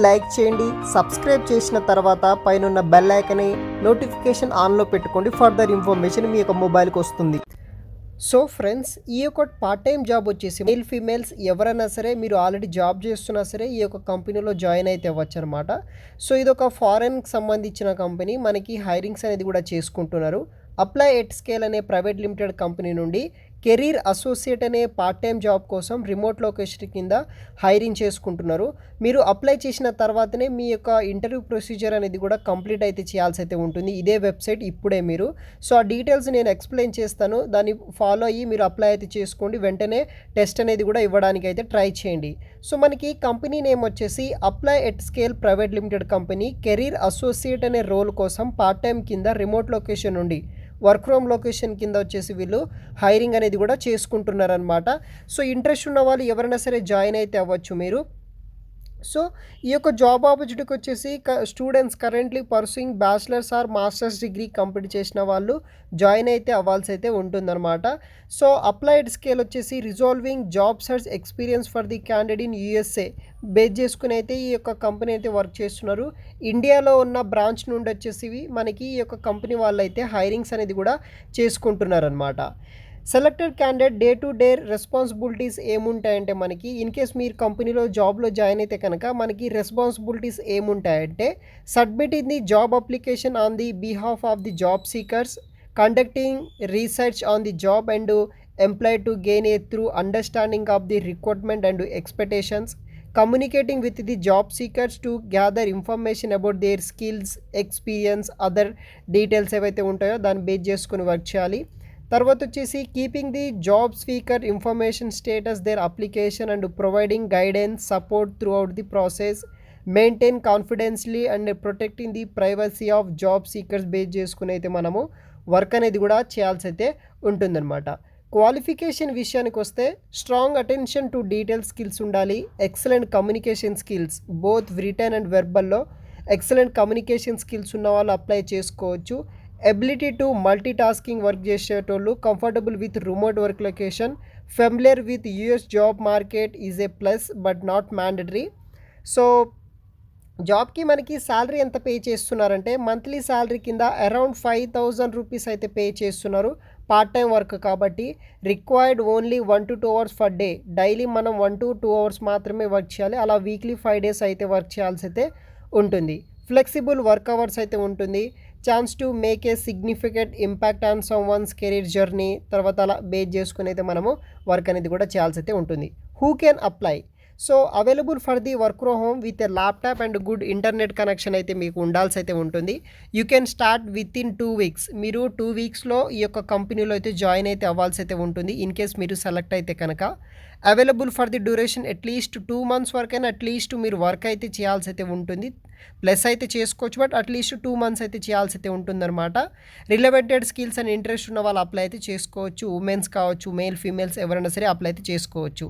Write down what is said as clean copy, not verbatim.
Like చేయండి. Subscribe చేసిన తర్వాత పైన బెల్ ఐకాన్ని నోటిఫికేషన్ ఆన్లో పెట్టుకోండి. ఫర్దర్ ఇన్ఫర్మేషన్ మీ యొక్క మొబైల్కి వస్తుంది. సో ఫ్రెండ్స్, ఈ యొక్క పార్ట్ టైం జాబ్ వచ్చేసి మేల్ ఫీమేల్స్ ఎవరైనా సరే మీరు ఆల్రెడీ జాబ్ చేస్తున్నా సరే ఈ యొక్క కంపెనీలో జాయిన్ అయితే అవ్వచ్చు అనమాట. సో ఇది ఒక ఫారెన్కి సంబంధించిన కంపెనీ. మనకి హైరింగ్స్ అనేది కూడా చేసుకుంటున్నారు. అప్లై ఎట్ స్కేల్ అనే ప్రైవేట్ లిమిటెడ్ కంపెనీ నుండి కెరీర్ అసోసియేట్ అనే పార్ట్ టైం జాబ్ కోసం రిమోట్ లొకేషన్ కింద హైరింగ్ చేసుకుంటున్నారు. మీరు అప్లై చేసిన తర్వాతనే మీ యొక్క ఇంటర్వ్యూ ప్రొసీజర్ అనేది కూడా కంప్లీట్ అయితే చేయాల్సి అయితే ఉంటుంది. ఇదే వెబ్సైట్ ఇప్పుడే మీరు. సో ఆ డీటెయిల్స్ నేను ఎక్స్ప్లెయిన్ చేస్తాను. దాన్ని ఫాలో అయ్యి మీరు అప్లై అయితే చేసుకోండి. వెంటనే టెస్ట్ అనేది కూడా ఇవ్వడానికి అయితే ట్రై చేయండి. సో మనకి కంపెనీ నేమ్ వచ్చేసి apply at scale private limited company career associate అనే రోల్ కోసం పార్ట్ టైం కింద రిమోట్ లొకేషన్ నుండి వర్క్ ఫ్రమ్ లొకేషన్ కింద వచ్చేసి వీళ్ళు హైరింగ్ అనేది కూడా చేసుకుంటున్నారనమాట. సో ఇంట్రెస్ట్ ఉన్న వాళ్ళు ఎవరైనా సరే జాయిన్ అయితే అవ్వచ్చు మీరు. సో ఈ యొక్క జాబ్ ఆపర్చునిటీకి వచ్చేసి students currently pursuing bachelors or masters degree complete చేసిన వాళ్ళు జాయిన్ అయితే అవ్వాల్సి అయితే ఉంటుందన్నమాట. సో అప్లైడ్ స్కేల్ వచ్చేసి resolving job search experience for the candidate in USA base చేసుకుని అయితే ఈ యొక్క కంపెనీ అయితే వర్క్ చేస్తున్నారు. ఇండియాలో ఉన్న బ్రాంచ్ నుండి వచ్చేసి మనకి ఈ యొక్క కంపెనీ వాళ్ళు అయితే హైరింగ్స్ అనేది కూడా చేసుకుంటున్నారనమాట. Selected candidate day to day responsibilities ఏముంటాయంటే మనకి ఇన్ కేస్ మీరు కంపెనీలో జాబ్లో జాయిన్ అయితే కనుక మనకి రెస్పాన్సిబిలిటీస్ ఏముంటాయంటే submitting the job application on the behalf of the job seekers, conducting research on the job and employ to gain a through understanding of the recruitment and expectations, communicating with the job seekers to gather information about their skills, experience, other details ఏవైతే ఉంటాయో దాన్ని base చేసుకుని work చేయాలి. తర్వాత వచ్చేసి keeping the job speaker information status their application and providing guidance support through out the process, maintain confidentially and protecting the privacy of job seekers base చేసుకుని అయితే మనము వర్క్ అనేది కూడా చేయాల్సి అయితే ఉంటుందన్నమాట. క్వాలిఫికేషన్ విషయానికి వస్తే strong attention to detail skills ఉండాలి. Excellent communication skills both written and వెర్బల్లో ఎక్సలెంట్ కమ్యూనికేషన్ స్కిల్స్ ఉన్న వాళ్ళు అప్లై చేసుకోవచ్చు. Ability to multi tasking work చేసేటోళ్ళు, comfortable with remote work location, familiar with US job market is a plus but not mandatory. So జాబ్కి మనకి salary ఎంత pay చేస్తున్నారంటే monthly salary కింద అరౌండ్ 5,000 రూపీస్ అయితే పే చేస్తున్నారు. పార్ట్ టైం వర్క్ కాబట్టి required only 1 to 2 hours for day. Daily మనం 1 to 2 hours మాత్రమే వర్క్ చేయాలి. అలా వీక్లీ 5 days అయితే వర్క్ చేయాల్సి అయితే ఉంటుంది. ఫ్లెక్సిబుల్ వర్క్ అవర్స్ అయితే ఉంటుంది. Chance to make a significant impact on some once career journey. తర్వాత అలా బేస్ చేసుకుని అయితే మనము వర్క్ అనేది కూడా చేయాల్సి అయితే ఉంటుంది. Who can apply? So available for the work from home with a laptop and good internet connection అయితే మీకు ఉండాల్సి అయితే ఉంటుంది. You can start with in 2 weeks. మీరు 2 weeksలో ఈ యొక్క కంపెనీలో అయితే జాయిన్ అయితే అవ్వాల్సి అయితే ఉంటుంది ఇన్ కేస్ మీరు సెలెక్ట్ అయితే కనుక. Available for the duration at least 2 months వరకైనా అట్లీస్ట్ మీరు వర్క్ అయితే చేయాల్సి అయితే ఉంటుంది. ప్లస్ అయితే చేసుకోవచ్చు బట్ అట్లీస్ట్ 2 months అయితే చేయాల్సి అయితే ఉంటుందన్నమాట. రిలవెంటెడ్ స్కిల్స్ అండ్ ఇంట్రెస్ట్ ఉన్న వాళ్ళు అప్లై అయితే చేసుకోవచ్చు. ఉమెన్స్ కావచ్చు, మేల్ ఫీమేల్స్ ఎవరైనా సరే అప్లై అయితే చేసుకోవచ్చు.